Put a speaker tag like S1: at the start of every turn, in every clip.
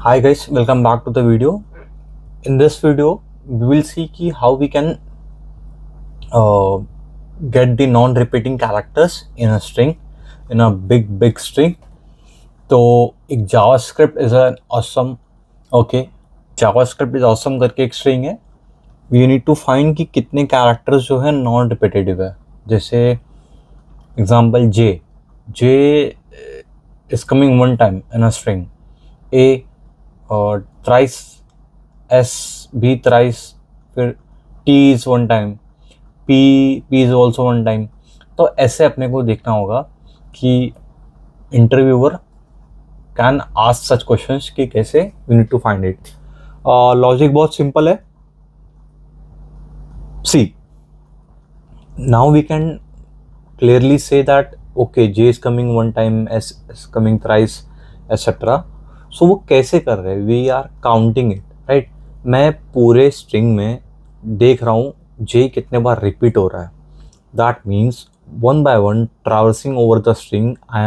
S1: Hi guys, welcome back to the video. In this video, we will see how we can uh, get the non-repeating characters in a string, in a big string. तो एक JavaScript is an awesome, okay, JavaScript is awesome करके एक string है. We need to find कि कितने characters जो है non-repetitive है. जैसे example J is coming one time in a string. A thrice, S भी thrice, फिर T is one time, P is also one time. तो ऐसे अपने को देखना होगा कि interviewer can ask such questions कि कैसे we need to find it. Logic बहुत सिंपल है. See now we can clearly say that okay J is coming one time, S is coming thrice, etc. So वो कैसे कर रहे हैं? We are counting it, right? मैं पूरे string में देख रहा हूँ J कितने बार repeat हो रहा है. That means one by one traversing over the string I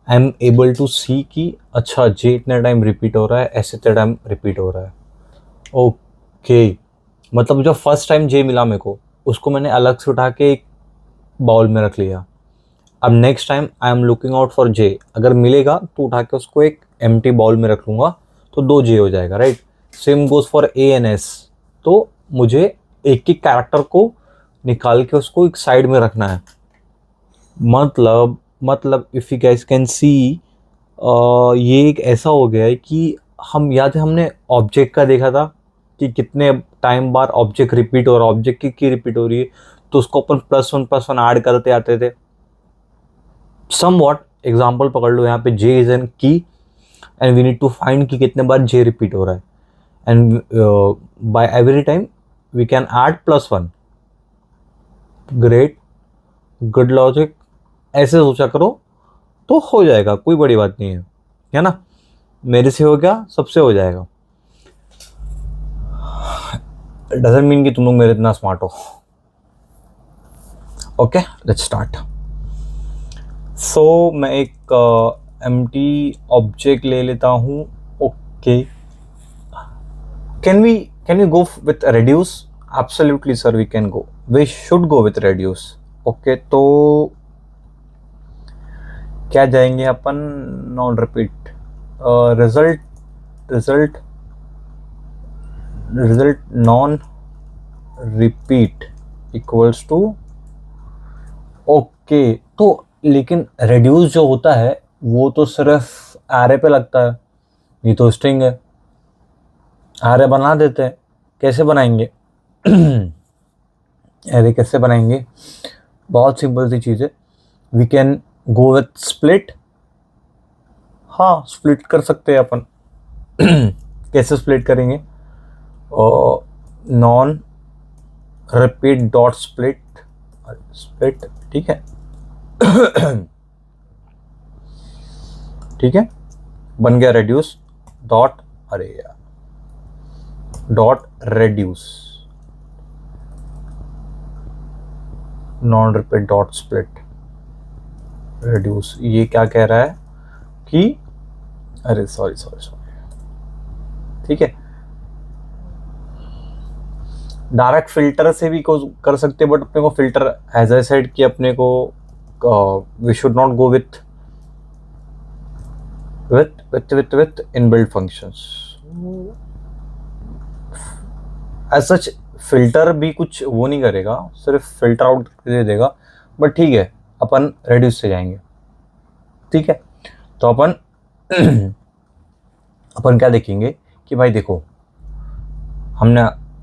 S1: am able to see कि अच्छा J इतने टाइम repeat हो रहा है, S इतने टाइम repeat हो रहा है. Okay, मतलब जो फर्स्ट टाइम J मिला मेरे को उसको मैंने अलग से उठा के एक बाउल में रख लिया. अब next time I am looking out for J, अगर मिलेगा तो उठा के उसको एक एम्प्टी बाउल में रख लूँगा तो 2 J हो जाएगा, right. Same goes for A and S. तो मुझे एक एक कैरेक्टर को निकाल के उसको एक साइड में रखना है. मतलब if you guys can see, ये एक ऐसा हो गया है कि हम याद है हमने ऑब्जेक्ट का देखा था कि कितने टाइम बाद ऑब्जेक्ट रिपीट हो रहा है, ऑब्जेक्ट की रिपीट हो रही है, तो उसको अपन +1 ऐड करते आते थे. सम वॉट एग्जाम्पल पकड़ लो, यहाँ पे J is an key and we need to find कि कितने बार J रिपीट हो रहा है, and by every time we can add +1. Great, good logic. ऐसे सोचा करो तो हो जाएगा, कोई बड़ी बात नहीं है ना. मेरे से हो गया, सबसे हो जाएगा. डजंट मीन कि तुम लोग मेरे इतना स्मार्ट हो. Okay, let's start. सो मैं एक एम्प्टी ऑब्जेक्ट ले लेता हूँ. Okay, can we go with reduce? Absolutely sir, we can go, we should go with reduce. Okay, तो क्या जाएंगे अपन? Non repeat. Result non repeat equals to. Okay, तो लेकिन रेड्यूस जो होता है वो तो सिर्फ एरे पे लगता है, ये तो स्ट्रिंग है. एरे बना देते हैं. कैसे बनाएंगे? एरे कैसे बनाएंगे? बहुत सिंपल सी चीज़ है. We can go with split. हाँ, स्प्लिट कर सकते हैं अपन. कैसे स्प्लिट करेंगे? Non repeat dot split. ठीक है. ठीक है, बन गया रेड्यूस डॉट, अरे यार, dot reduce non repeat dot split reduce. ये क्या कह रहा है कि अरे सॉरी, ठीक है, डायरेक्ट फिल्टर से भी कर सकते, बट अपने को फिल्टर एज आई सेड कि अपने को we should not go with inbuilt functions. As such filter भी कुछ वो नहीं करेगा, सिर्फ फिल्टर आउट दे देगा, बट ठीक है, अपन रेड्यूस से जाएंगे. ठीक है, तो अपन क्या देखेंगे कि भाई देखो, हमने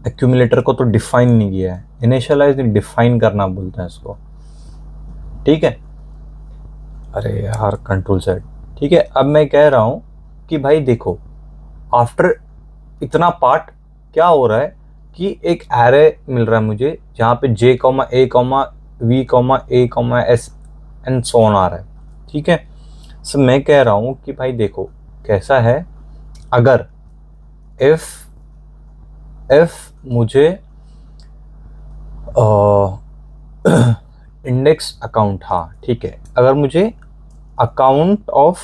S1: एक्यूमुलेटर को तो डिफाइन नहीं किया है. इनिशियलाइज डिफाइन करना बोलते हैं इसको. ठीक है, अरे यार, कंट्रोल सेट. ठीक है, अब मैं कह रहा हूँ कि भाई देखो, आफ्टर इतना पार्ट क्या हो रहा है कि एक एरे मिल रहा है मुझे जहाँ पे J, A, V, A, S and so on आ रहा है. ठीक है, सो मैं कह रहा हूँ कि भाई देखो कैसा है, अगर इफ मुझे इंडेक्स अकाउंट, हाँ ठीक है, अगर मुझे अकाउंट ऑफ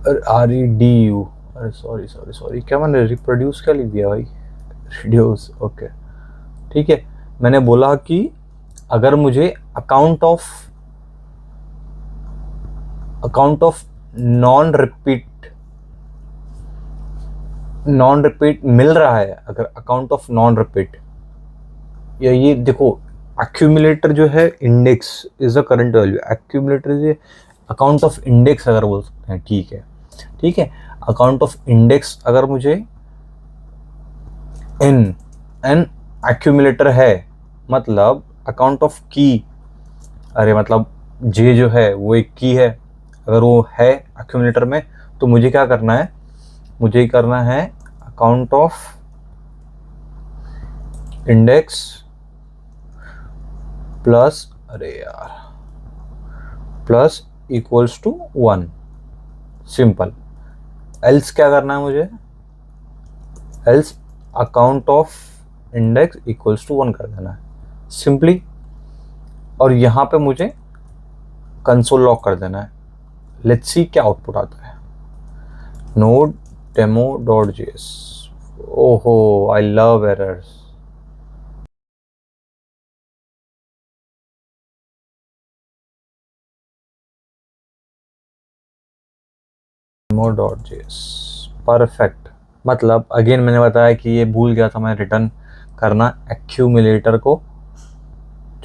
S1: REDU, अरे सॉरी सॉरी सॉरी, क्या मैंने रिप्रोड्यूस क्या लिख दिया भाई, रिड्यूस, ओके ठीक है। मैंने बोला कि अगर मुझे अकाउंट ऑफ नॉन रिपीट मिल रहा है, अगर अकाउंट ऑफ नॉन रिपीट, या ये देखो एक्यूमुलेटर जो है index is the current value, accumulator is account of index अगर बोल सकते हैं, ठीक है ठीक है। अकाउंट ऑफ इंडेक्स अगर मुझे इन एन एक्यूमुलेटर है, मतलब अकाउंट ऑफ की, अरे मतलब जे जो है वो एक की है, अगर वो है एक्यूमुलेटर में, तो मुझे क्या करना है, मुझे करना है अकाउंट ऑफ इंडेक्स प्लस, अरे यार, plus equals to 1, simple. Else क्या करना है मुझे, else account of index equals to 1 कर देना है सिंपली, और यहाँ पे मुझे कंसोल लॉक कर देना है। लेट्स सी क्या आउटपुट आता है, नोड डेमो डॉट जेएस, ओहो I love errors, demo dot JS, perfect. मतलब अगेन मैंने बताया कि ये भूल गया था मैं रिटर्न करना एक्यूमुलेटर को,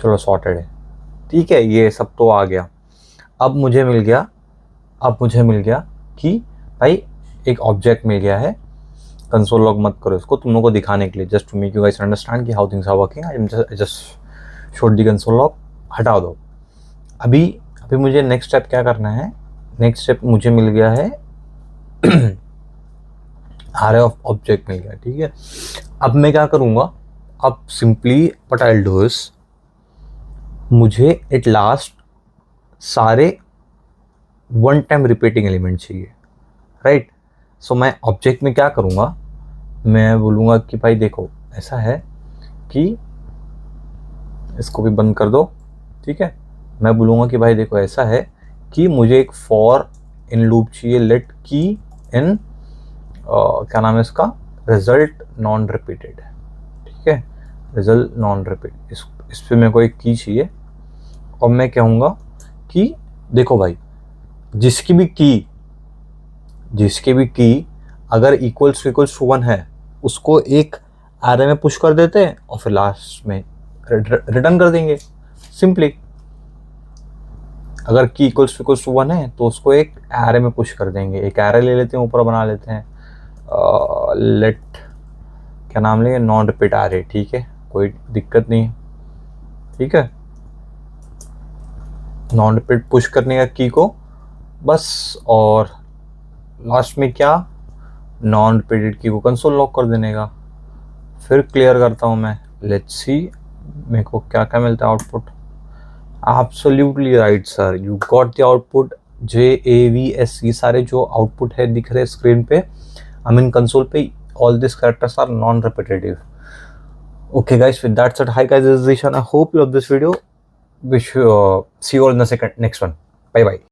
S1: चलो सॉर्टेड है, ठीक है, ये सब तो आ गया। अब मुझे मिल गया कि भाई एक ऑब्जेक्ट मिल गया है, कंसोल लॉग मत करो इसको, तुम लोगों को दिखाने के लिए, just to make you guys understand कि how things are working, I just showed the console log, हटा दो। अभी अभी मुझे नेक्स्ट स्टेप क्या करना है, नेक्स्ट स्टेप मुझे मिल गया है आर ऑफ ऑब्जेक्ट मिल गया, ठीक है। अब मैं क्या करूँगा, अब simply what I will do is, मुझे एट लास्ट सारे वन टाइम रिपीटिंग एलिमेंट चाहिए, राइट। सो मैं ऑब्जेक्ट में क्या करूँगा, मैं बोलूँगा कि भाई देखो ऐसा है कि इसको भी बंद कर दो, ठीक है। मैं बोलूँगा कि भाई देखो ऐसा है कि मुझे एक फॉर इन लूप चाहिए, लेट की इन क्या नाम है इसका, रिजल्ट नॉन रिपीटेड, ठीक है, रिजल्ट नॉन रिपीट, इस पर मेरे को एक की चाहिए, और मैं कहूँगा कि देखो भाई जिसकी भी की अगर इक्वल्स टू 1 है, उसको एक एरे में पुश कर देते हैं और फिर लास्ट में रिटर्न कर देंगे सिंपली। अगर की इक्वल्स टू 1 है तो उसको एक एरे में पुश कर देंगे, एक एरे ले लेते हैं, ऊपर बना लेते हैं लेट क्या नाम लेंगे, नॉन रिपीट एरे, ठीक है, कोई दिक्कत नहीं है, ठीक है। नॉन रिपीट पुश करने का की को बस, और लास्ट में क्या, नॉन रिपीटेड की को कंसोल लॉक कर देने का। फिर क्लियर करता हूँ मैं, लेट्स सी मेरे को क्या क्या मिलता है output. Absolutely right sir, you got the output, JAVS, ये सारे जो आउटपुट है दिख रहे स्क्रीन पे, आई मीन कंसोल पे, all this characters are non repetitive. Okay guys, with that said, hi guys, this is Zishan. I hope you love this video. Wish you see you all in the next one. Bye bye.